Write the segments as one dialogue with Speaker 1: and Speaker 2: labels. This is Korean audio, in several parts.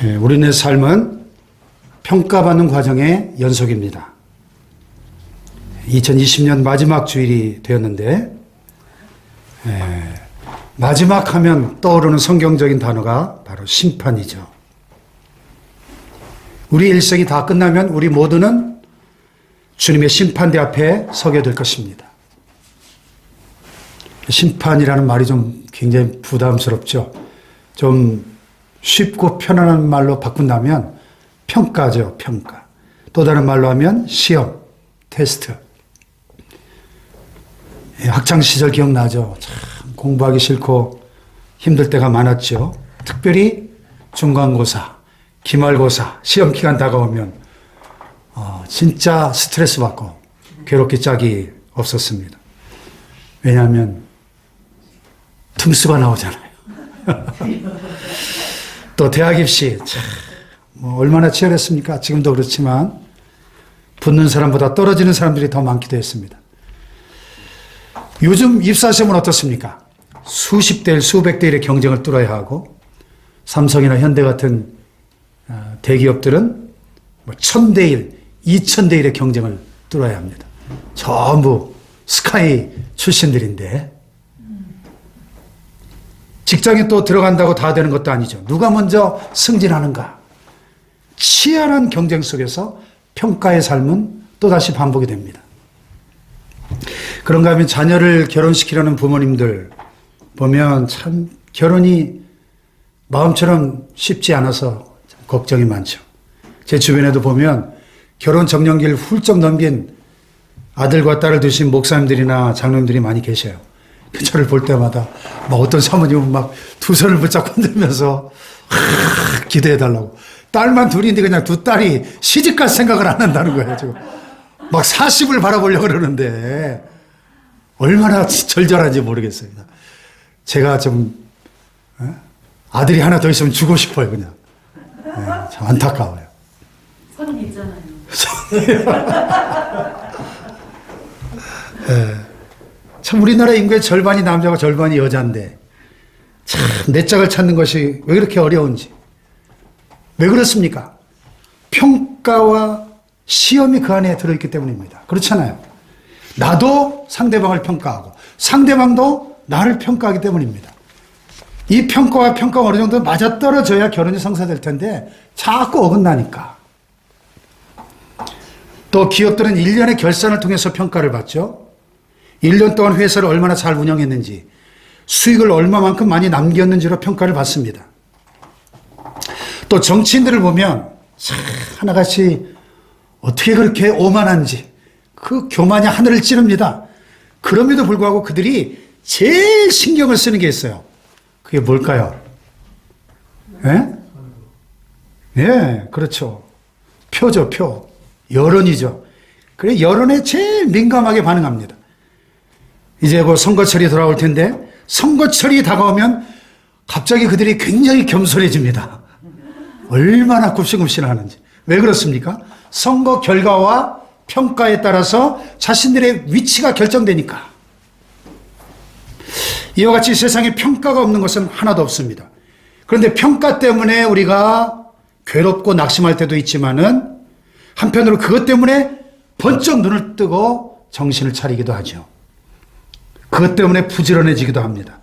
Speaker 1: 우리네 삶은 평가받는 과정의 연속입니다. 2020년 마지막 주일이 되었는데 마지막 하면 떠오르는 성경적인 단어가 바로 심판이죠. 우리 일생이 다 끝나면 우리 모두는 주님의 심판대 앞에 서게 될 것입니다. 심판이라는 말이 좀 굉장히 부담스럽죠. 좀 쉽고 편안한 말로 바꾼다면 평가죠, 평가. 또 다른 말로 하면 시험, 테스트. 학창시절 기억나죠? 참 공부하기 싫고 힘들 때가 많았죠. 특별히 중간고사, 기말고사, 시험기간 다가오면 진짜 스트레스 받고 괴롭기 짝이 없었습니다. 왜냐하면 등수가 나오잖아요. 또 대학 입시 얼마나 치열했습니까? 지금도 그렇지만 붙는 사람보다 떨어지는 사람들이 더 많기도 했습니다. 요즘 입사시험은 어떻습니까? 수십 대 1, 수백 대 1의 경쟁을 뚫어야 하고 삼성이나 현대 같은 대기업들은 1000대 1, 2000대 1의 경쟁을 뚫어야 합니다. 전부 스카이 출신들인데 직장에 또 들어간다고 다 되는 것도 아니죠. 누가 먼저 승진하는가? 치열한 경쟁 속에서 평가의 삶은 또다시 반복이 됩니다. 그런가 하면 자녀를 결혼시키려는 부모님들 보면 참 결혼이 마음처럼 쉽지 않아서 걱정이 많죠. 제 주변에도 보면 결혼 정년기를 훌쩍 넘긴 아들과 딸을 두신 목사님들이나 장로님들이 많이 계셔요. 저를 볼 때마다 막 어떤 사모님은 막 두 손을 붙잡고 흔들면서 기도해달라고. 딸만 둘인데 그냥 두 딸이 시집갈 생각을 안 한다는 거예요. 지금 막 40을 바라보려고 그러는데 얼마나 절절한지 모르겠어요. 제가 좀 아들이 하나 더 있으면 주고 싶어요. 그냥 참 안타까워요.
Speaker 2: 선 있잖아요.
Speaker 1: 참 우리나라 인구의 절반이 남자고 절반이 여자인데 참 내 짝을 찾는 것이 왜 그렇게 어려운지. 왜 그렇습니까? 평가와 시험이 그 안에 들어있기 때문입니다. 그렇잖아요. 나도 상대방을 평가하고 상대방도 나를 평가하기 때문입니다. 이 평가와 평가가 어느 정도 맞아떨어져야 결혼이 성사될 텐데 자꾸 어긋나니까. 또 기업들은 1년의 결산을 통해서 평가를 받죠. 1년 동안 회사를 얼마나 잘 운영했는지, 수익을 얼마만큼 많이 남겼는지로 평가를 받습니다. 또 정치인들을 보면 하나같이 어떻게 그렇게 오만한지 그 교만이 하늘을 찌릅니다. 그럼에도 불구하고 그들이 제일 신경을 쓰는 게 있어요. 그게 뭘까요? 그렇죠. 표죠, 표. 여론이죠. 그래, 여론에 제일 민감하게 반응합니다. 이제 곧 선거철이 돌아올 텐데 선거철이 다가오면 갑자기 그들이 굉장히 겸손해집니다. 얼마나 굽신굽신하는지. 왜 그렇습니까? 선거 결과와 평가에 따라서 자신들의 위치가 결정되니까. 이와 같이 세상에 평가가 없는 것은 하나도 없습니다. 그런데 평가 때문에 우리가 괴롭고 낙심할 때도 있지만은 한편으로 그것 때문에 번쩍 눈을 뜨고 정신을 차리기도 하죠. 그것 때문에 부지런해지기도 합니다.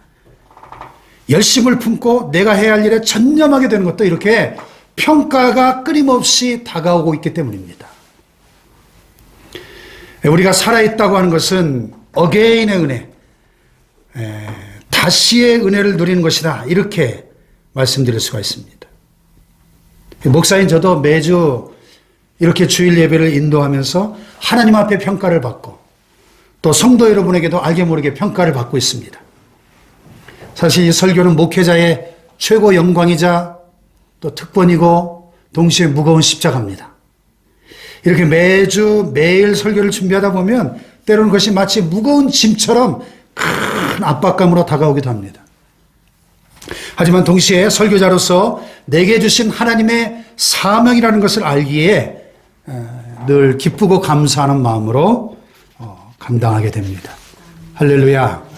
Speaker 1: 열심을 품고 내가 해야 할 일에 전념하게 되는 것도 이렇게 평가가 끊임없이 다가오고 있기 때문입니다. 우리가 살아있다고 하는 것은 어게인의 은혜, 다시의 은혜를 누리는 것이다. 이렇게 말씀드릴 수가 있습니다. 목사인 저도 매주 이렇게 주일 예배를 인도하면서 하나님 앞에 평가를 받고 또 성도 여러분에게도 알게 모르게 평가를 받고 있습니다. 사실 이 설교는 목회자의 최고 영광이자 또 특권이고 동시에 무거운 십자가입니다. 이렇게 매일 설교를 준비하다 보면 때로는 그것이 마치 무거운 짐처럼 큰 압박감으로 다가오기도 합니다. 하지만 동시에 설교자로서 내게 주신 하나님의 사명이라는 것을 알기에 늘 기쁘고 감사하는 마음으로 감당하게 됩니다. 할렐루야.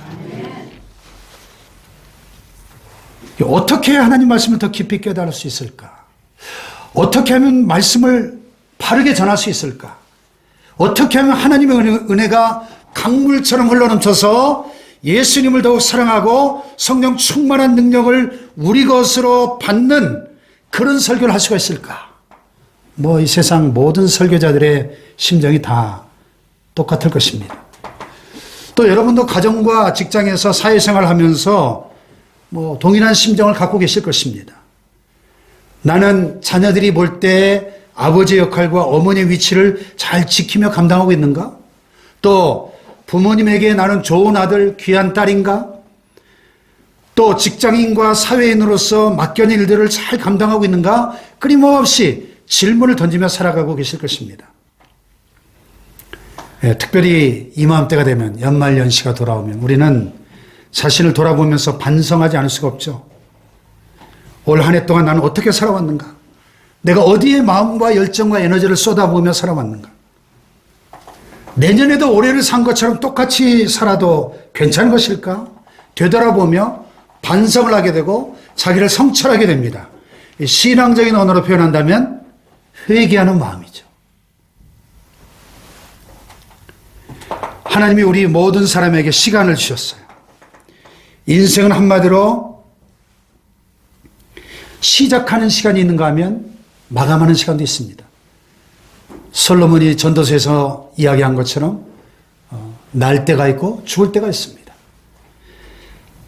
Speaker 1: 어떻게 하나님 말씀을 더 깊이 깨달을 수 있을까? 어떻게 하면 말씀을 바르게 전할 수 있을까? 어떻게 하면 하나님의 은혜가 강물처럼 흘러넘쳐서 예수님을 더욱 사랑하고 성령 충만한 능력을 우리 것으로 받는 그런 설교를 할 수가 있을까? 이 세상 모든 설교자들의 심정이 다 똑같을 것입니다. 또 여러분도 가정과 직장에서 사회생활을 하면서 동일한 심정을 갖고 계실 것입니다. 나는 자녀들이 볼 때 아버지의 역할과 어머니의 위치를 잘 지키며 감당하고 있는가? 또 부모님에게 나는 좋은 아들, 귀한 딸인가? 또 직장인과 사회인으로서 맡겨진 일들을 잘 감당하고 있는가? 끊임없이 질문을 던지며 살아가고 계실 것입니다. 특별히 이맘때가 되면 연말연시가 돌아오면 우리는 자신을 돌아보면서 반성하지 않을 수가 없죠. 올 한 해 동안 나는 어떻게 살아왔는가? 내가 어디에 마음과 열정과 에너지를 쏟아부으며 살아왔는가? 내년에도 올해를 산 것처럼 똑같이 살아도 괜찮은 것일까? 되돌아보며 반성을 하게 되고 자기를 성찰하게 됩니다. 신앙적인 언어로 표현한다면 회개하는 마음이죠. 하나님이 우리 모든 사람에게 시간을 주셨어요. 인생은 한마디로 시작하는 시간이 있는가 하면 마감하는 시간도 있습니다. 솔로몬이 전도서에서 이야기한 것처럼 날 때가 있고 죽을 때가 있습니다.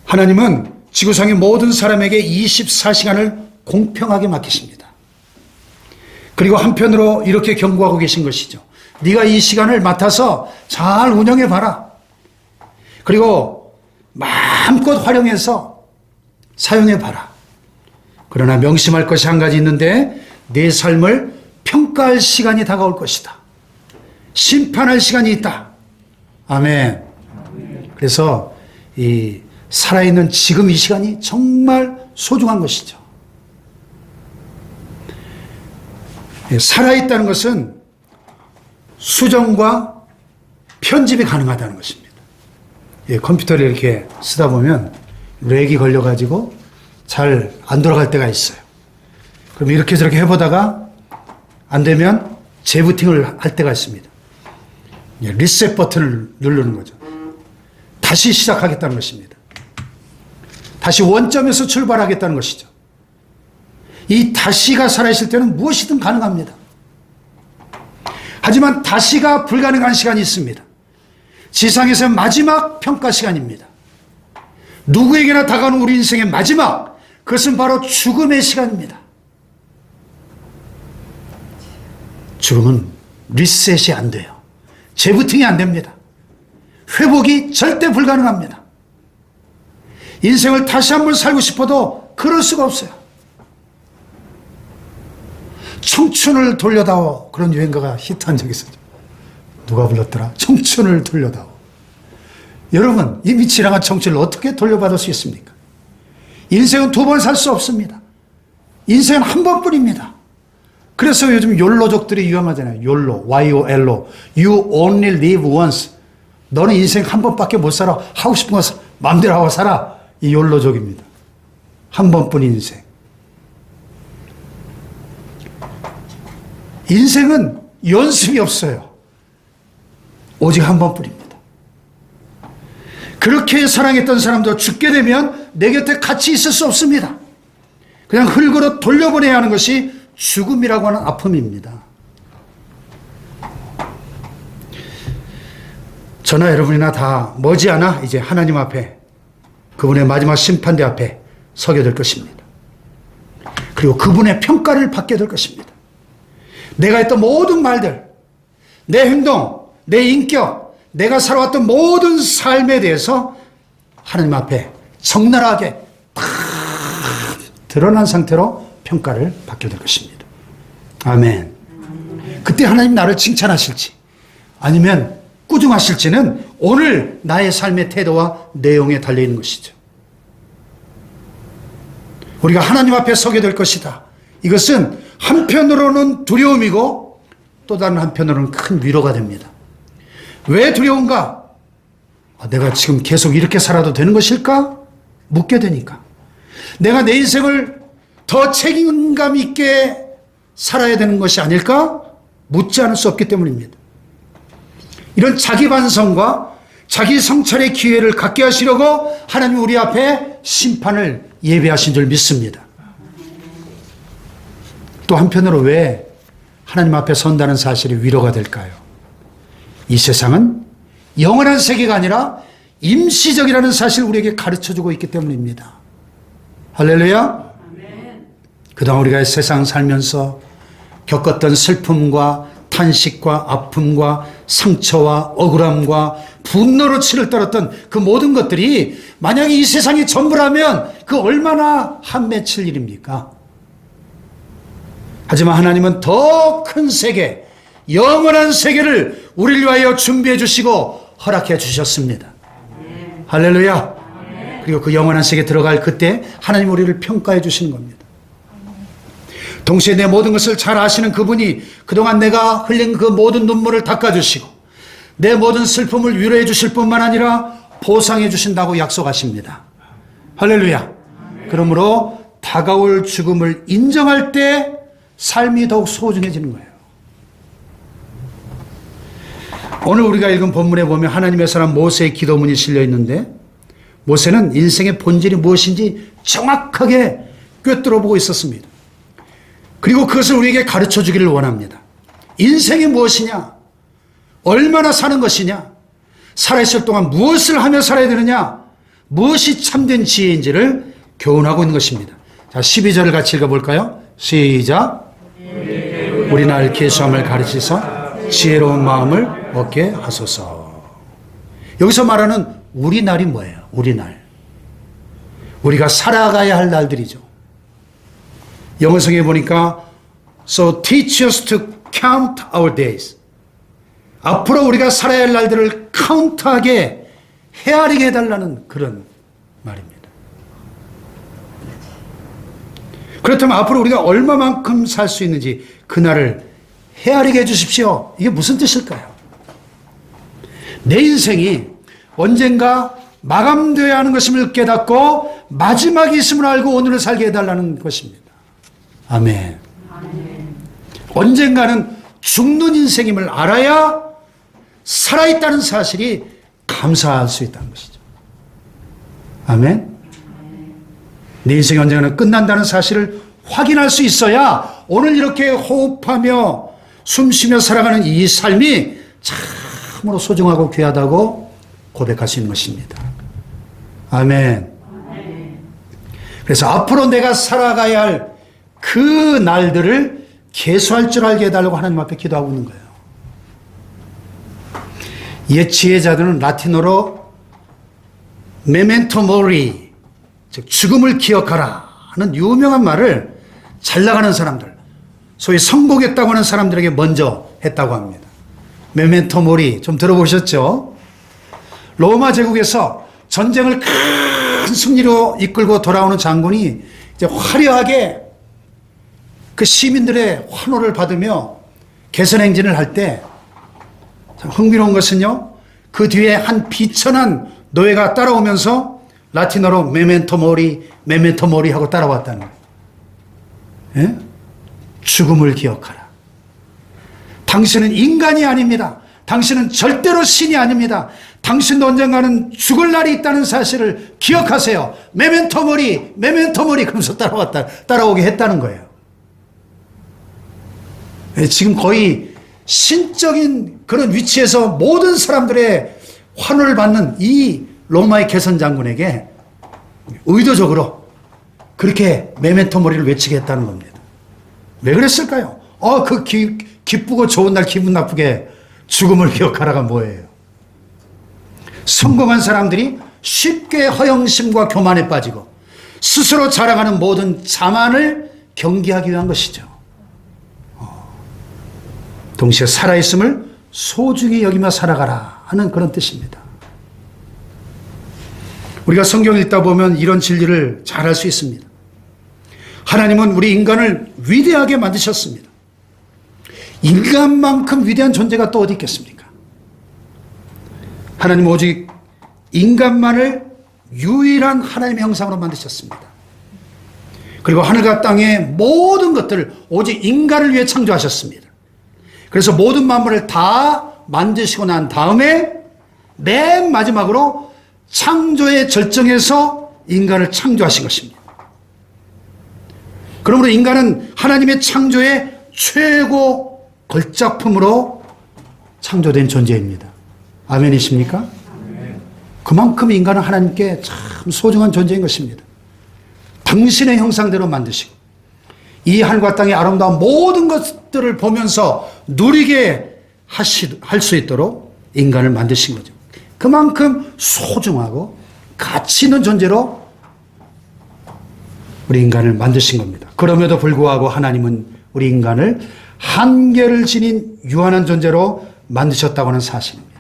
Speaker 1: 하나님은 지구상의 모든 사람에게 24시간을 공평하게 맡기십니다. 그리고 한편으로 이렇게 경고하고 계신 것이죠. 네가 이 시간을 맡아서 잘 운영해 봐라. 그리고 마음껏 활용해서 사용해 봐라. 그러나 명심할 것이 한 가지 있는데 내 삶을 평가할 시간이 다가올 것이다. 심판할 시간이 있다. 아멘. 그래서 이 살아있는 지금 이 시간이 정말 소중한 것이죠. 살아있다는 것은 수정과 편집이 가능하다는 것입니다. 컴퓨터를 이렇게 쓰다 보면 렉이 걸려가지고 잘 안 돌아갈 때가 있어요. 그럼 이렇게 저렇게 해보다가 안 되면 재부팅을 할 때가 있습니다. 리셋 버튼을 누르는 거죠. 다시 시작하겠다는 것입니다. 다시 원점에서 출발하겠다는 것이죠. 이 다시가 살아있을 때는 무엇이든 가능합니다. 하지만 다시가 불가능한 시간이 있습니다. 지상에서의 마지막 평가 시간입니다. 누구에게나 다가오는 우리 인생의 마지막, 그것은 바로 죽음의 시간입니다. 죽음은 리셋이 안 돼요. 재부팅이 안 됩니다. 회복이 절대 불가능합니다. 인생을 다시 한번 살고 싶어도 그럴 수가 없어요. 청춘을 돌려다오, 그런 유행가가 히트한 적이 있었죠. 누가 불렀더라? 청춘을 돌려다오. 여러분, 이미 지나간 청춘을 어떻게 돌려받을 수 있습니까? 인생은 두 번 살 수 없습니다. 인생은 한 번뿐입니다. 그래서 요즘 욜로족들이 유행하잖아요. 욜로, Y-O-L-O. You only live once. 너는 인생 한 번밖에 못 살아. 하고 싶은 거 마음대로 하고 살아. 이 욜로족입니다. 한 번뿐 인생. 인생은 연습이 없어요. 오직 한 번뿐입니다. 그렇게 사랑했던 사람도 죽게 되면 내 곁에 같이 있을 수 없습니다. 그냥 흙으로 돌려보내야 하는 것이 죽음이라고 하는 아픔입니다. 저나 여러분이나 다 머지않아 이제 하나님 앞에, 그분의 마지막 심판대 앞에 서게 될 것입니다. 그리고 그분의 평가를 받게 될 것입니다. 내가 했던 모든 말들, 내 행동, 내 인격, 내가 살아왔던 모든 삶에 대해서 하나님 앞에 적나라하게 다 드러난 상태로 평가를 받게 될 것입니다. 아멘. 그때 하나님 나를 칭찬하실지 아니면 꾸중하실지는 오늘 나의 삶의 태도와 내용에 달려있는 것이죠. 우리가 하나님 앞에 서게 될 것이다. 이것은 한편으로는 두려움이고 또 다른 한편으로는 큰 위로가 됩니다. 왜 두려운가? 내가 지금 계속 이렇게 살아도 되는 것일까? 묻게 되니까. 내가 내 인생을 더 책임감 있게 살아야 되는 것이 아닐까? 묻지 않을 수 없기 때문입니다. 이런 자기 반성과 자기 성찰의 기회를 갖게 하시려고 하나님 우리 앞에 심판을 예비하신 줄 믿습니다. 또 한편으로 왜 하나님 앞에 선다는 사실이 위로가 될까요? 이 세상은 영원한 세계가 아니라 임시적이라는 사실을 우리에게 가르쳐주고 있기 때문입니다. 할렐루야. 그동안 우리가 세상 살면서 겪었던 슬픔과 탄식과 아픔과 상처와 억울함과 분노로 치를 떨었던 그 모든 것들이 만약에 이 세상이 전부라면 그 얼마나 한 맺힐 일입니까? 하지만 하나님은 더 큰 세계, 영원한 세계를 우리를 위하여 준비해 주시고 허락해 주셨습니다. 할렐루야. 그리고 그 영원한 세계에 들어갈 그때 하나님 우리를 평가해 주시는 겁니다. 동시에 내 모든 것을 잘 아시는 그분이 그동안 내가 흘린 그 모든 눈물을 닦아주시고 내 모든 슬픔을 위로해 주실 뿐만 아니라 보상해 주신다고 약속하십니다. 할렐루야. 그러므로 다가올 죽음을 인정할 때 삶이 더욱 소중해지는 거예요. 오늘 우리가 읽은 본문에 보면 하나님의 사람 모세의 기도문이 실려 있는데 모세는 인생의 본질이 무엇인지 정확하게 꿰뚫어 보고 있었습니다. 그리고 그것을 우리에게 가르쳐 주기를 원합니다. 인생이 무엇이냐? 얼마나 사는 것이냐? 살아있을 동안 무엇을 하며 살아야 되느냐? 무엇이 참된 지혜인지를 교훈하고 있는 것입니다. 자, 12절을 같이 읽어볼까요? 시작. 우리 날 계수함을 가르치사 지혜로운 마음을 얻게 하소서. 여기서 말하는 우리 날이 뭐예요? 우리 날. 우리가 살아가야 할 날들이죠. 영어성에 보니까 So teach us to count our days. 앞으로 우리가 살아야 할 날들을 카운트하게 헤아리게 해달라는 그런 말입니다. 그렇다면 앞으로 우리가 얼마만큼 살 수 있는지 그날을 헤아리게 해주십시오. 이게 무슨 뜻일까요? 내 인생이 언젠가 마감되어야 하는 것임을 깨닫고 마지막이 있음을 알고 오늘을 살게 해달라는 것입니다. 아멘. 언젠가는 죽는 인생임을 알아야 살아있다는 사실이 감사할 수 있다는 것이죠. 아멘. 내 인생이 언젠가는 끝난다는 사실을 확인할 수 있어야 오늘 이렇게 호흡하며 숨쉬며 살아가는 이 삶이 참으로 소중하고 귀하다고 고백할 수 있는 것입니다. 아멘. 그래서 앞으로 내가 살아가야 할 그 날들을 계수할 줄 알게 해달라고 하나님 앞에 기도하고 있는 거예요. 옛 지혜자들은 라틴어로 메멘토 모리, 즉 죽음을 기억하라 하는 유명한 말을 잘 나가는 사람들, 소위 성공했다고 하는 사람들에게 먼저 했다고 합니다. 메멘토 모리 좀 들어보셨죠? 로마 제국에서 전쟁을 큰 승리로 이끌고 돌아오는 장군이 이제 화려하게 그 시민들의 환호를 받으며 개선행진을 할 때 흥미로운 것은요, 그 뒤에 한 비천한 노예가 따라오면서 라틴어로 메멘토 모리 하고 따라왔다는 거예요. 예? 죽음을 기억하라. 당신은 인간이 아닙니다. 당신은 절대로 신이 아닙니다. 당신도 언젠가는 죽을 날이 있다는 사실을 기억하세요. 메멘토 모리 그러면서 따라오게 했다는 거예요. 지금 거의 신적인 그런 위치에서 모든 사람들의 환호를 받는 이 로마의 개선 장군에게 의도적으로 그렇게 메멘토 모리를 외치게 했다는 겁니다. 왜 그랬을까요? 그 기쁘고 좋은 날 기분 나쁘게 죽음을 기억하라가 뭐예요? 성공한 사람들이 쉽게 허영심과 교만에 빠지고 스스로 자랑하는 모든 자만을 경계하기 위한 것이죠. 동시에 살아있음을 소중히 여기며 살아가라 하는 그런 뜻입니다. 우리가 성경 읽다 보면 이런 진리를 잘 알 수 있습니다. 하나님은 우리 인간을 위대하게 만드셨습니다. 인간만큼 위대한 존재가 또 어디 있겠습니까? 하나님은 오직 인간만을 유일한 하나님의 형상으로 만드셨습니다. 그리고 하늘과 땅의 모든 것들을 오직 인간을 위해 창조하셨습니다. 그래서 모든 만물을 다 만드시고 난 다음에 맨 마지막으로 창조의 절정에서 인간을 창조하신 것입니다. 그러므로 인간은 하나님의 창조의 최고 걸작품으로 창조된 존재입니다. 아멘이십니까? 그만큼 인간은 하나님께 참 소중한 존재인 것입니다. 당신의 형상대로 만드시고 이 하늘과 땅의 아름다운 모든 것들을 보면서 누리게 할 수 있도록 인간을 만드신 거죠. 그만큼 소중하고 가치 있는 존재로 우리 인간을 만드신 겁니다. 그럼에도 불구하고 하나님은 우리 인간을 한계를 지닌 유한한 존재로 만드셨다고 하는 사실입니다.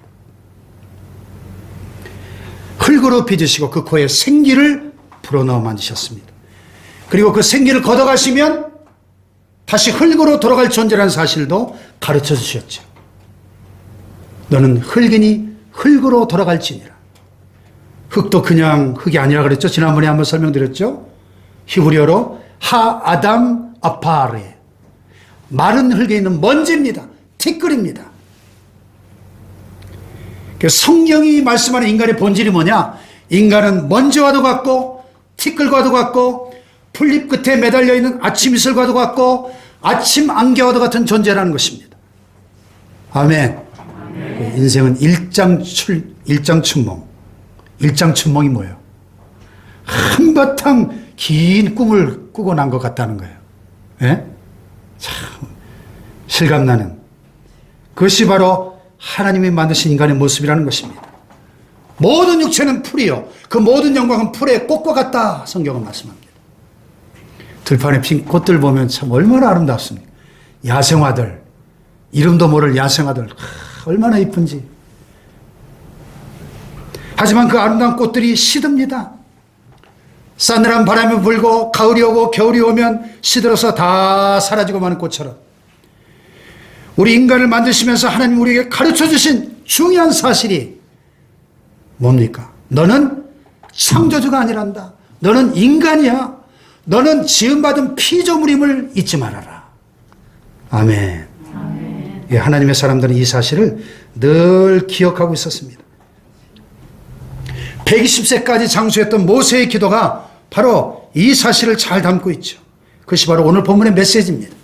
Speaker 1: 흙으로 빚으시고 그 코에 생기를 불어넣어 만드셨습니다. 그리고 그 생기를 걷어가시면 다시 흙으로 돌아갈 존재라는 사실도 가르쳐 주셨죠. 너는 흙이니 흙으로 돌아갈지니라. 흙도 그냥 흙이 아니라 그랬죠. 지난번에 한번 설명드렸죠. 히브리어로 하아담 아파레, 마른 흙에 있는 먼지입니다. 티끌입니다. 성경이 말씀하는 인간의 본질이 뭐냐? 인간은 먼지와도 같고 티끌과도 같고 풀잎 끝에 매달려 있는 아침 이슬과도 같고 아침 안개와도 같은 존재라는 것입니다. 아멘. 인생은 일장춘몽. 일장춘몽이 뭐예요? 한바탕 긴 꿈을 꾸고 난 것 같다는 거예요. 예? 참 실감나는 그것이 바로 하나님이 만드신 인간의 모습이라는 것입니다. 모든 육체는 풀이요 그 모든 영광은 풀의 꽃과 같다. 성경은 말씀합니다. 들판에 핀 꽃들 보면 참 얼마나 아름답습니까? 야생화들, 이름도 모를 야생화들 얼마나 이쁜지. 하지만 그 아름다운 꽃들이 시듭니다. 싸늘한 바람이 불고 가을이 오고 겨울이 오면 시들어서 다 사라지고 마는 꽃처럼 우리 인간을 만드시면서 하나님 우리에게 가르쳐 주신 중요한 사실이 뭡니까? 너는 창조주가 아니란다. 너는 인간이야. 너는 지음받은 피조물임을 잊지 말아라. 아멘. 아멘. 예, 하나님의 사람들은 이 사실을 늘 기억하고 있었습니다. 120세까지 장수했던 모세의 기도가 바로 이 사실을 잘 담고 있죠. 그것이 바로 오늘 본문의 메시지입니다.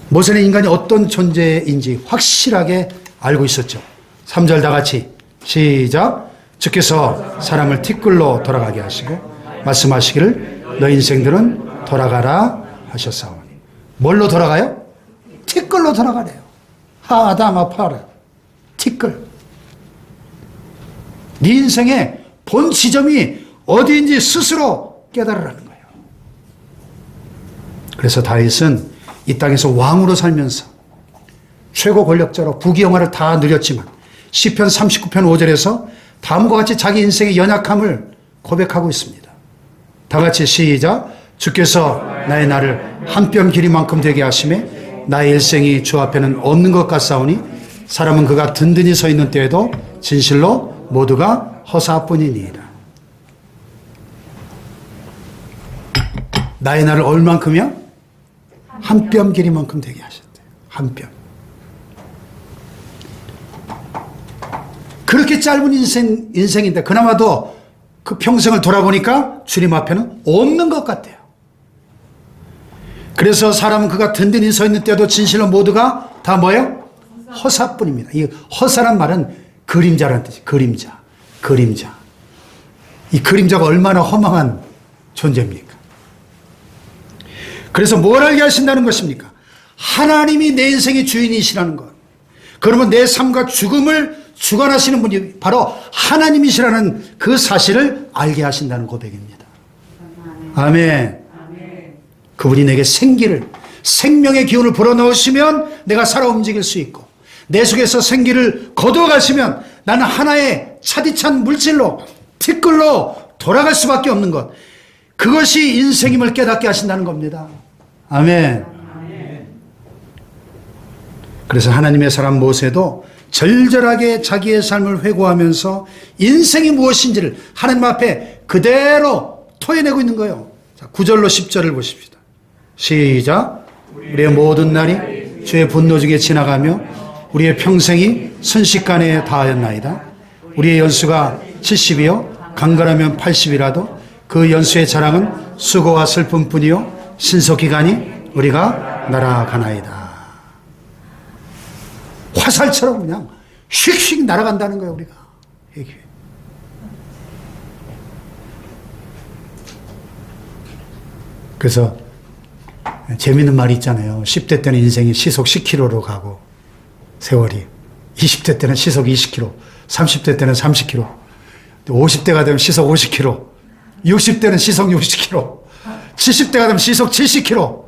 Speaker 1: 모세는 인간이 어떤 존재인지 확실하게 알고 있었죠. 3절 다 같이 시작. 주께서 사람을 티끌로 돌아가게 하시고 말씀하시기를 너희 인생들은 돌아가라 하셨사오니. 뭘로 돌아가요? 티끌로 돌아가래요. 하아담 아파라. 티끌. 네 인생의 본 지점이 어디인지 스스로 깨달으라는 거예요. 그래서 다윗은 이 땅에서 왕으로 살면서 최고 권력자로 부귀영화를 다 누렸지만 시편 39편 5절에서 다음과 같이 자기 인생의 연약함을 고백하고 있습니다. 다 같이 시작. 주께서 나의 날을 한 뼘 길이만큼 되게 하시매 나의 일생이 주 앞에는 없는 것 같사오니 사람은 그가 든든히 서 있는 때에도 진실로 모두가 허사뿐이니이다. 나의 날을 얼만큼이요? 한 뼘 길이만큼 되게 하셨대요. 한 뼘. 그렇게 짧은 인생인데 그나마도 그 평생을 돌아보니까 주님 앞에는 없는 것 같아요. 그래서 사람은 그가 든든히 서 있는 때도 진실로 모두가 다 뭐예요? 허사뿐입니다. 이 허사란 말은 그림자라는 뜻이에요. 그림자. 이 그림자가 얼마나 허망한 존재입니까? 그래서 뭘 알게 하신다는 것입니까? 하나님이 내 인생의 주인이시라는 것. 그러면 내 삶과 죽음을 주관하시는 분이 바로 하나님이시라는 그 사실을 알게 하신다는 고백입니다. 아멘. 그분이 내게 생명의 기운을 불어넣으시면 내가 살아 움직일 수 있고 내 속에서 생기를 거둬가시면 나는 하나의 차디찬 물질로 티끌로 돌아갈 수밖에 없는 것. 그것이 인생임을 깨닫게 하신다는 겁니다. 아멘. 그래서 하나님의 사람 모세도 절절하게 자기의 삶을 회고하면서 인생이 무엇인지를 하나님 앞에 그대로 토해내고 있는 거예요. 자, 9절로 10절을 보십시다. 시작. 우리의 모든 날이 주의 분노 중에 지나가며 우리의 평생이 순식간에 다하였나이다. 우리의 연수가 70이요 강건하면 80이라도 그 연수의 자랑은 수고와 슬픔뿐이요 신속기간이 우리가 날아가나이다. 화살처럼 그냥 휙휙 날아간다는 거예요, 우리가. 그래서 재밌는 말이 있잖아요. 10대 때는 인생이 시속 10km로 가고 세월이 20대 때는 시속 20km, 30대 때는 30km, 50대가 되면 시속 50km, 60대는 시속 60km, 70대가 되면 시속 70km,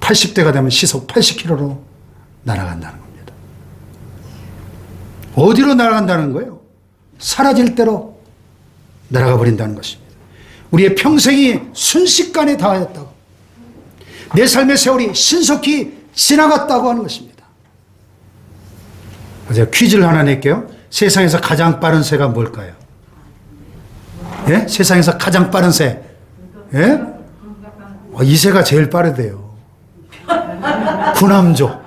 Speaker 1: 80대가 되면 시속 80km로 날아간다는 겁니다. 어디로 날아간다는 거예요? 사라질 대로 날아가 버린다는 것입니다. 우리의 평생이 순식간에 다하였다고. 내 삶의 세월이 신속히 지나갔다고 하는 것입니다. 제가 퀴즈를 하나 낼게요. 세상에서 가장 빠른 새가 뭘까요? 예? 세상에서 가장 빠른 새. 예? 이 새가 제일 빠르대요. 군함조.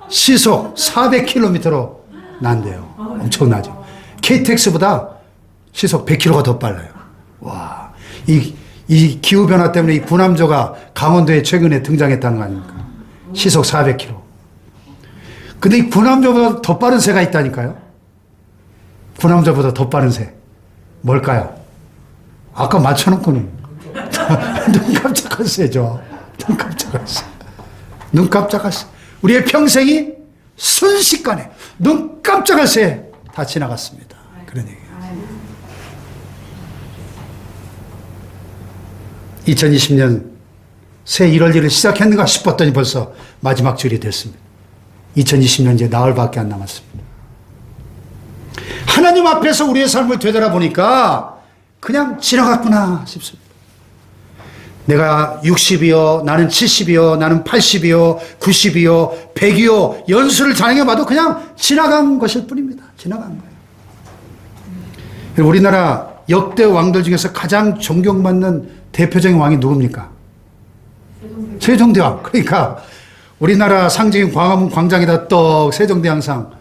Speaker 1: 시속 400km로 난대요. 엄청나죠. KTX보다 시속 100km가 더 빨라요. 와. 이 기후변화 때문에 이 군함조가 강원도에 최근에 등장했다는 거 아닙니까? 시속 400km. 근데 이 군함조보다 더 빠른 새가 있다니까요? 군함조보다 더 빠른 새. 뭘까요? 아까 맞춰놓고는. 눈 깜짝할 새죠. 눈 깜짝할 새. 눈 깜짝할 새. 우리의 평생이 순식간에 눈 깜짝할 새 다 지나갔습니다. 그런 얘기예요. 2020년 새 1월 1일 시작했는가 싶었더니 벌써 마지막 주일이 됐습니다. 2020년 이제 나흘밖에 안 남았습니다. 하나님 앞에서 우리의 삶을 되돌아보니까 그냥 지나갔구나 싶습니다. 내가 60이요, 나는 70이요, 나는 80이요, 90이요, 100이요, 연수를 자랑해봐도 그냥 지나간 것일 뿐입니다. 지나간 거예요. 우리나라 역대 왕들 중에서 가장 존경받는 대표적인 왕이 누굽니까? 세종대왕. 그러니까 우리나라 상징인 광화문 광장에다 떡 세종대왕상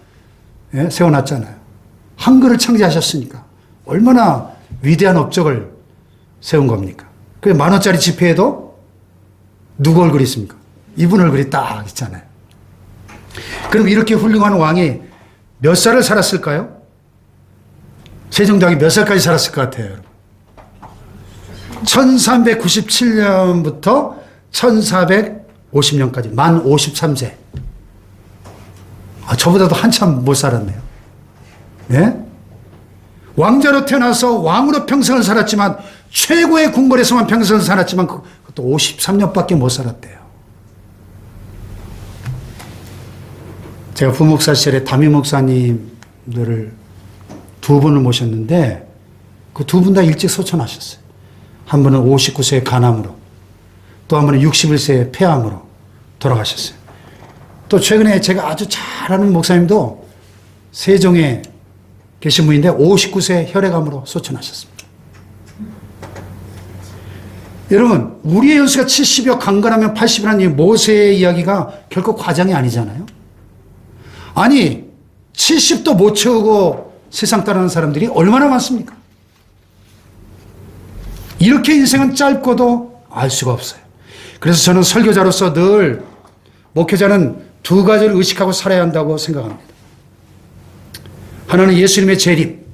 Speaker 1: 세워놨잖아요. 한글을 창제하셨으니까 얼마나 위대한 업적을 세운 겁니까? 그 10,000원짜리 지폐에도 누구 얼굴이 있습니까? 이분 얼굴이 딱 있잖아요. 그럼 이렇게 훌륭한 왕이 몇 살을 살았을까요? 세종대왕이 몇 살까지 살았을 것 같아요, 여러분? 1397년부터 1450년까지 만 53세. 저보다도 한참 못 살았네요. 네? 왕자로 태어나서 왕으로 평생을 살았지만 최고의 궁궐에서만 평생을 살았지만 그것도 53년밖에 못 살았대요. 제가 부목사 시절에 담임 목사님들을 2분을 모셨는데 그 2분 다 일찍 소천하셨어요. 한 분은 59세의 간암으로, 또 한 분은 61세의 폐암으로 돌아가셨어요. 또 최근에 제가 아주 잘 아는 목사님도 세종에 계신 분인데 59세 혈액암으로 소천하셨습니다. 여러분, 우리의 연수가 70여 강건하면 80이라는 이 모세의 이야기가 결코 과장이 아니잖아요. 아니, 70도 못 채우고 세상 따르는 사람들이 얼마나 많습니까? 이렇게 인생은 짧고도 알 수가 없어요. 그래서 저는 설교자로서 늘 목회자는 2가지를 의식하고 살아야 한다고 생각합니다. 하나는 예수님의 재림,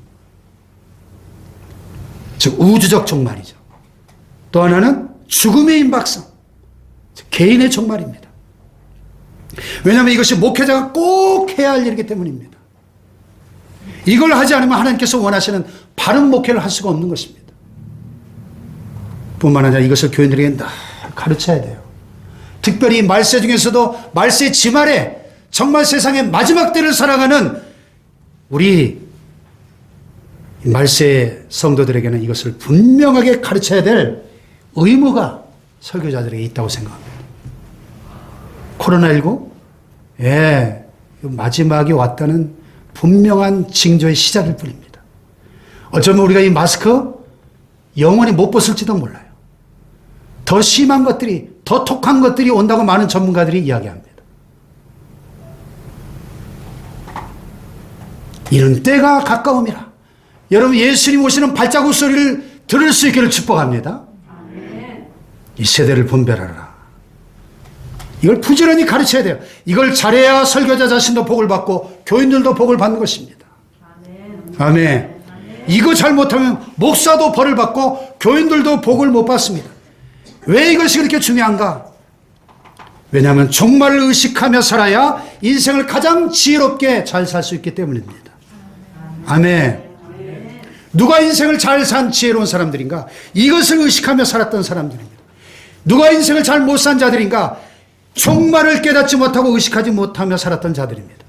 Speaker 1: 즉 우주적 종말이죠. 또 하나는 죽음의 임박성, 즉 개인의 종말입니다. 왜냐하면 이것이 목회자가 꼭 해야 할 일이기 때문입니다. 이걸 하지 않으면 하나님께서 원하시는 바른 목회를 할 수가 없는 것입니다. 뿐만 아니라 이것을 교인들에게 늘 가르쳐야 돼요. 특별히 말세 중에서도 말세 지말에 정말 세상의 마지막 때를 살아가는 우리 말세 성도들에게는 이것을 분명하게 가르쳐야 될 의무가 설교자들에게 있다고 생각합니다. 코로나19? 마지막이 왔다는 분명한 징조의 시작일 뿐입니다. 어쩌면 우리가 이 마스크 영원히 못 벗을지도 몰라요. 더 심한 것들이, 더 독한 것들이 온다고 많은 전문가들이 이야기합니다. 이런 때가 가까움이라. 여러분, 예수님 오시는 발자국 소리를 들을 수 있기를 축복합니다. 이 세대를 분별하라. 이걸 부지런히 가르쳐야 돼요. 이걸 잘해야 설교자 자신도 복을 받고 교인들도 복을 받는 것입니다. 아멘. 이거 잘못하면 목사도 벌을 받고 교인들도 복을 못 받습니다. 왜 이것이 그렇게 중요한가? 왜냐하면 종말을 의식하며 살아야 인생을 가장 지혜롭게 잘 살 수 있기 때문입니다. 아멘. 누가 인생을 잘 산 지혜로운 사람들인가? 이것을 의식하며 살았던 사람들입니다. 누가 인생을 잘 못 산 자들인가? 종말을 깨닫지 못하고 의식하지 못하며 살았던 자들입니다.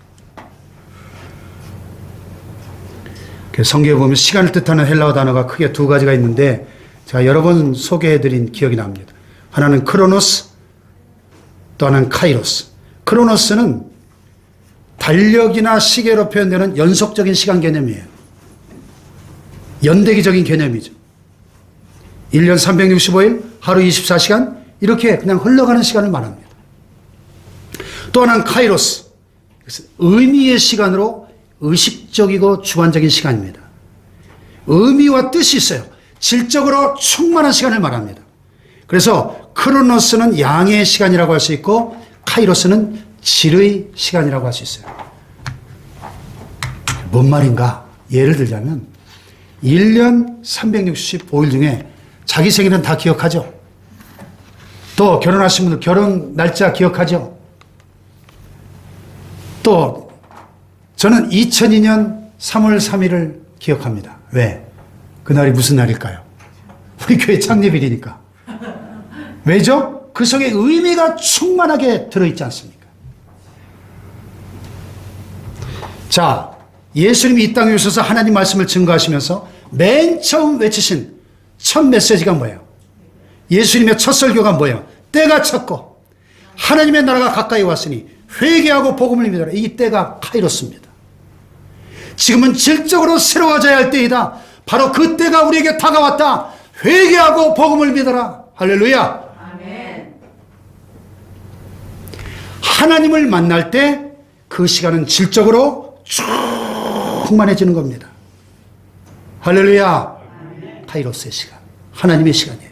Speaker 1: 성경에 보면 시간을 뜻하는 헬라어 단어가 크게 두 가지가 있는데 제가 여러 번 소개해드린 기억이 납니다. 하나는 크로노스, 또 하나는 카이로스. 크로노스는 달력이나 시계로 표현되는 연속적인 시간 개념이에요. 연대기적인 개념이죠. 1년 365일, 하루 24시간 이렇게 그냥 흘러가는 시간을 말합니다. 또 하나는 카이로스, 의미의 시간으로 의식적이고 주관적인 시간입니다. 의미와 뜻이 있어요. 질적으로 충만한 시간을 말합니다. 그래서 크로노스는 양의 시간이라고 할 수 있고 카이로스는 질의 시간이라고 할 수 있어요. 뭔 말인가? 예를 들자면 1년 365일 중에 자기 생일은 다 기억하죠? 또 결혼하신 분들 결혼 날짜 기억하죠? 또 저는 2002년 3월 3일을 기억합니다. 왜? 그날이 무슨 날일까요? 우리 교회 창립일이니까. 왜죠? 그 속에 의미가 충만하게 들어있지 않습니까? 자, 예수님이 이 땅에 오셔서 하나님 말씀을 증거하시면서 맨 처음 외치신 첫 메시지가 뭐예요? 예수님의 첫 설교가 뭐예요? 때가 찼고 하나님의 나라가 가까이 왔으니 회개하고 복음을 믿어라. 이 때가 카이로스입니다. 지금은 질적으로 새로워져야 할 때이다. 바로 그 때가 우리에게 다가왔다. 회개하고 복음을 믿어라. 할렐루야.
Speaker 2: 아멘.
Speaker 1: 하나님을 만날 때 그 시간은 질적으로 충만해지는 겁니다. 할렐루야. 카이로스의 시간, 하나님의 시간이에요.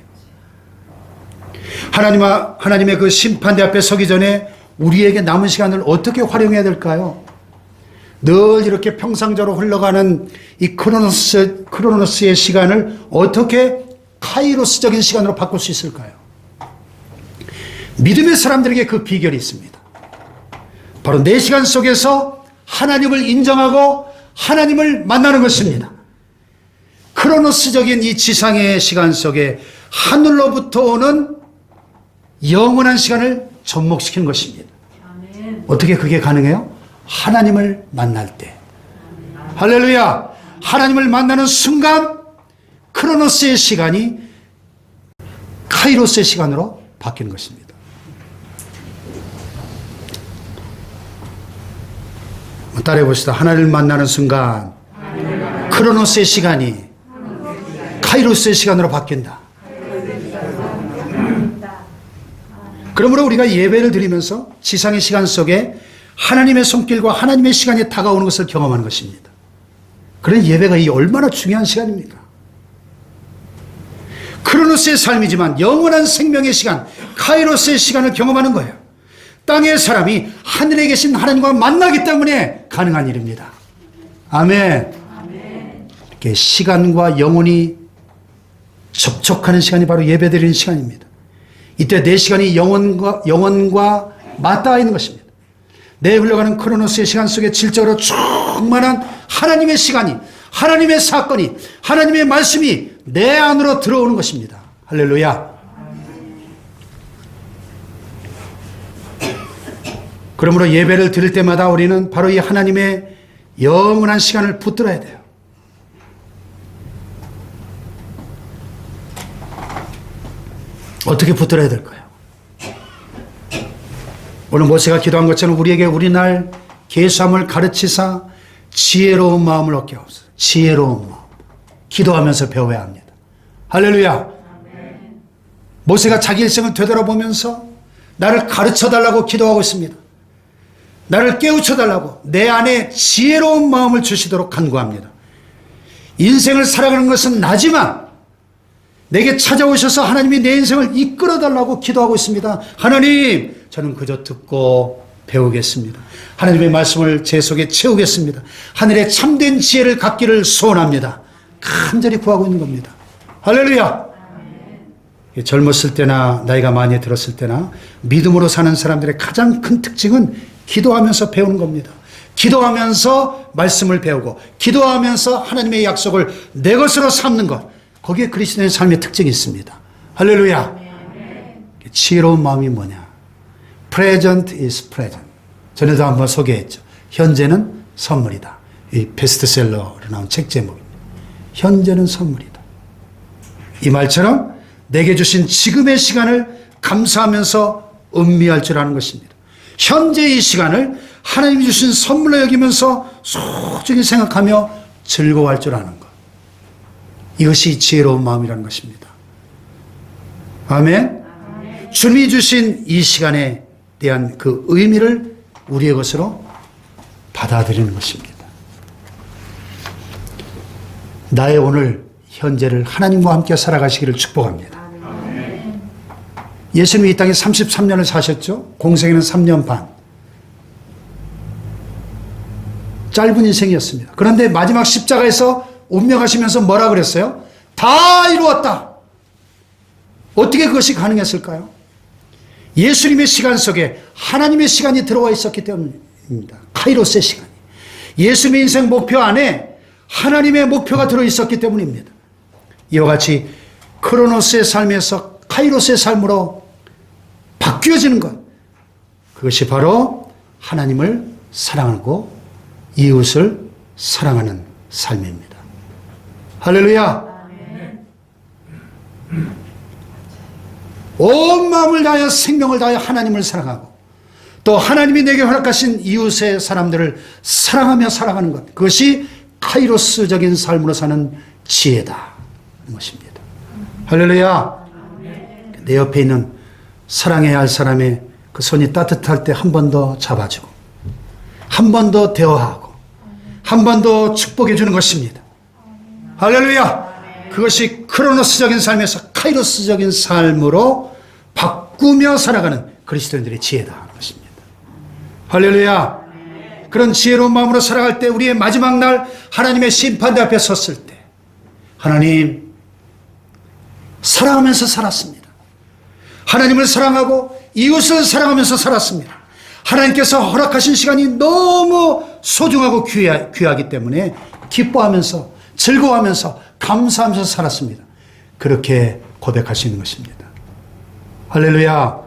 Speaker 1: 하나님의 그 심판대 앞에 서기 전에 우리에게 남은 시간을 어떻게 활용해야 될까요? 늘 이렇게 평상적으로 흘러가는 이 크로노스의 시간을 어떻게 카이로스적인 시간으로 바꿀 수 있을까요? 믿음의 사람들에게 그 비결이 있습니다. 바로 내 시간 속에서 하나님을 인정하고 하나님을 만나는 것입니다. 크로노스적인 이 지상의 시간 속에 하늘로부터 오는 영원한 시간을 접목시키는 것입니다.
Speaker 2: 아멘.
Speaker 1: 어떻게 그게 가능해요? 하나님을 만날 때. 할렐루야. 하나님을 만나는 순간 크로노스의 시간이 카이로스의 시간으로 바뀌는 것입니다. 따라해 봅시다. 하나님을 만나는 순간 크로노스의 시간이 카이로스의 시간으로 바뀐다. 그러므로 우리가 예배를 드리면서 지상의 시간 속에 하나님의 손길과 하나님의 시간이 다가오는 것을 경험하는 것입니다. 그런 예배가 이 얼마나 중요한 시간입니까? 크로노스의 삶이지만 영원한 생명의 시간, 카이로스의 시간을 경험하는 거예요. 땅의 사람이 하늘에 계신 하나님과 만나기 때문에 가능한 일입니다. 아멘. 이렇게 시간과 영혼이 접촉하는 시간이 바로 예배드리는 시간입니다. 이때 내 시간이 영혼과 맞닿아 있는 것입니다. 내 흘러가는 크로노스의 시간 속에 질적으로 충만한 하나님의 시간이, 하나님의 사건이, 하나님의 말씀이 내 안으로 들어오는 것입니다. 할렐루야. 그러므로 예배를 드릴 때마다 우리는 바로 이 하나님의 영원한 시간을 붙들어야 돼요. 어떻게 붙들어야 될까요? 오늘 모세가 기도한 것처럼 우리에게 우리날 계수함을 가르치사 지혜로운 마음을 얻게 하옵소서. 지혜로운 마음. 기도하면서 배워야 합니다. 할렐루야. 모세가 자기 일생을 되돌아보면서 나를 가르쳐달라고 기도하고 있습니다. 나를 깨우쳐달라고 내 안에 지혜로운 마음을 주시도록 간구합니다. 인생을 살아가는 것은 나지만 내게 찾아오셔서 하나님이 내 인생을 이끌어달라고 기도하고 있습니다. 하나님, 저는 그저 듣고 배우겠습니다. 하나님의 말씀을 제 속에 채우겠습니다. 하늘의 참된 지혜를 갖기를 소원합니다. 간절히 구하고 있는 겁니다. 할렐루야. 젊었을 때나 나이가 많이 들었을 때나 믿음으로 사는 사람들의 가장 큰 특징은 기도하면서 배우는 겁니다. 기도하면서 말씀을 배우고 기도하면서 하나님의 약속을 내 것으로 삼는 것, 거기에 그리스도인의 삶의 특징이 있습니다. 할렐루야. 지혜로운 마음이 뭐냐? Present is present. 전에도 한번 소개했죠. 현재는 선물이다. 이 베스트셀러로 나온 책 제목입니다. 현재는 선물이다. 이 말처럼 내게 주신 지금의 시간을 감사하면서 음미할 줄 아는 것입니다. 현재의 시간을 하나님이 주신 선물로 여기면서 소중히 생각하며 즐거워할 줄 아는 것. 이것이 지혜로운 마음이라는 것입니다. 아멘. 주님이 주신 이 시간에 대한 그 의미를 우리의 것으로 받아들이는 것입니다. 나의 오늘 현재를 하나님과 함께 살아가시기를 축복합니다. 예수님이 이 땅에 33년을 사셨죠. 공생에는 3년 반. 짧은 인생이었습니다. 그런데 마지막 십자가에서 운명하시면서 뭐라 그랬어요? 다 이루었다. 어떻게 그것이 가능했을까요? 예수님의 시간 속에 하나님의 시간이 들어와 있었기 때문입니다. 카이로스의 시간이. 예수님의 인생 목표 안에 하나님의 목표가 들어있었기 때문입니다. 이와 같이 크로노스의 삶에서 카이로스의 삶으로 바뀌어지는 것, 그것이 바로 하나님을 사랑하고 이웃을 사랑하는 삶입니다. 할렐루야. 온 마음을 다하여 생명을 다하여 하나님을 사랑하고 또 하나님이 내게 허락하신 이웃의 사람들을 사랑하며 살아가는 것, 그것이 카이로스적인 삶으로 사는 지혜다 것입니다. 할렐루야. 내 옆에 있는 사랑해야 할 사람의 그 손이 따뜻할 때 한 번 더 잡아주고 한 번 더 대화하고 한 번 더 축복해 주는 것입니다. 할렐루야. 그것이 크로노스적인 삶에서 카이로스적인 삶으로 바꾸며 살아가는 그리스도인들의 지혜다 하는 것입니다. 할렐루야. 그런 지혜로운 마음으로 살아갈 때 우리의 마지막 날 하나님의 심판대 앞에 섰을 때 하나님, 사랑하면서 살았습니다. 하나님을 사랑하고 이웃을 사랑하면서 살았습니다. 하나님께서 허락하신 시간이 너무 소중하고 귀하기 때문에 기뻐하면서 즐거워하면서 감사하면서 살았습니다. 그렇게 고백할 수 있는 것입니다. 할렐루야.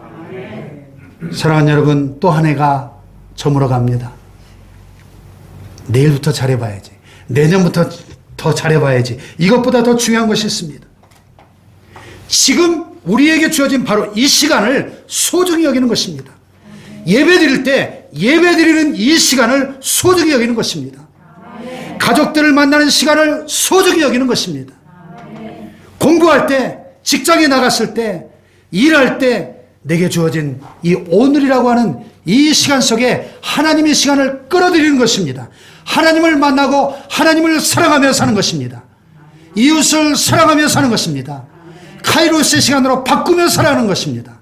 Speaker 1: 사랑하는 여러분, 또 한 해가 저물어 갑니다. 내일부터 잘해봐야지. 내년부터 더 잘해봐야지. 이것보다 더 중요한 것이 있습니다. 지금 우리에게 주어진 바로 이 시간을 소중히 여기는 것입니다. 예배 드릴 때 예배 드리는 이 시간을 소중히 여기는 것입니다. 가족들을 만나는 시간을 소중히 여기는 것입니다. 공부할 때, 직장에 나갔을 때, 일할 때 내게 주어진 이 오늘이라고 하는 이 시간 속에 하나님의 시간을 끌어들이는 것입니다. 하나님을 만나고 하나님을 사랑하며 사는 것입니다. 이웃을 사랑하며 사는 것입니다. 카이로스의 시간으로 바꾸며 살아가는 것입니다.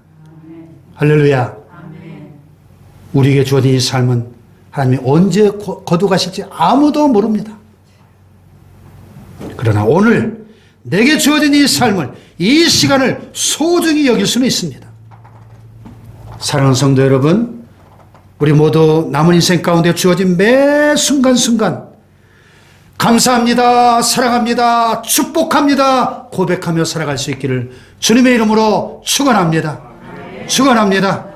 Speaker 1: 할렐루야. 우리에게 주어진 이 삶은 하나님이 언제 거두가실지 아무도 모릅니다. 그러나 오늘 내게 주어진 이 삶을, 이 시간을 소중히 여길 수는 있습니다. 사랑하는 성도 여러분, 우리 모두 남은 인생 가운데 주어진 매 순간순간 감사합니다, 사랑합니다, 축복합니다 고백하며 살아갈 수 있기를 주님의 이름으로 축원합니다. 축원합니다.